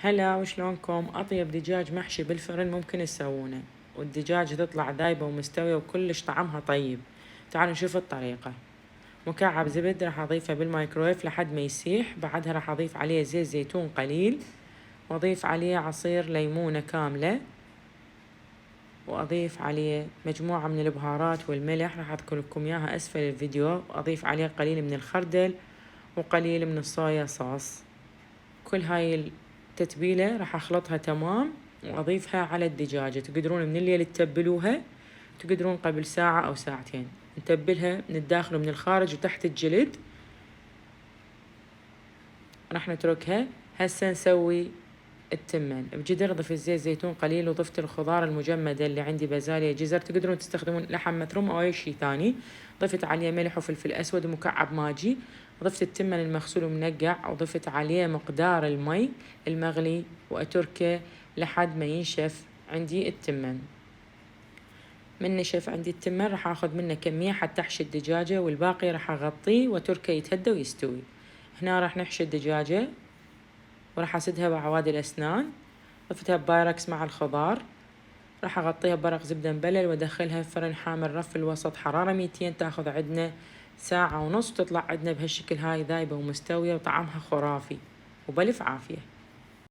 هلا وشلونكم؟ أطيب دجاج محشي بالفرن ممكن تسوونه، والدجاج تطلع ذايبة ومستوية وكلش طعمها طيب. تعالوا نشوف الطريقة. مكعب زبد راح أضيفه بالمايكرويف لحد ما يسيح، بعدها راح أضيف عليه زيت زيتون قليل، وأضيف عليه عصير ليمونة كاملة، وأضيف عليه مجموعة من البهارات والملح، راح أذكر لكم إياها أسفل الفيديو، وأضيف عليه قليل من الخردل وقليل من الصويا صوص. كل هاي التتبيلة راح أخلطها تمام وأضيفها على الدجاجة. تقدرون من الليل تتبلوها، تقدرون قبل ساعة أو ساعتين. نتبلها من الداخل ومن الخارج وتحت الجلد. راح نتركها. هسه نسوي التمن. بجدر ضفت زيت زيتون قليل، وضفت الخضار المجمدة اللي عندي بازاليا جزر، تقدرون تستخدمون لحم مفروم أو أي شي ثاني. ضفت عليه ملح وفلفل أسود ومكعب ماجي. ضفت التمن المغسول ومنقع، وضفت عليه مقدار المي المغلي، وأتركه لحد ما ينشف عندي التمن. من نشف عندي التمن راح أخذ منه كمية حتى أحشي الدجاجة، والباقي راح أغطيه وأتركه يتهدى ويستوي. هنا راح نحشي الدجاجة وراح أسدها بعواد الأسنان. ضفتها ببايركس مع الخضار. راح أغطيها بورق زبدة مبلل وأدخلها في فرن حامل رف الوسط حرارة 200، تاخذ عندنا ساعة ونص، تطلع عندنا بهالشكل هاي ذايبة ومستوية وطعمها خرافي. وبألف عافية.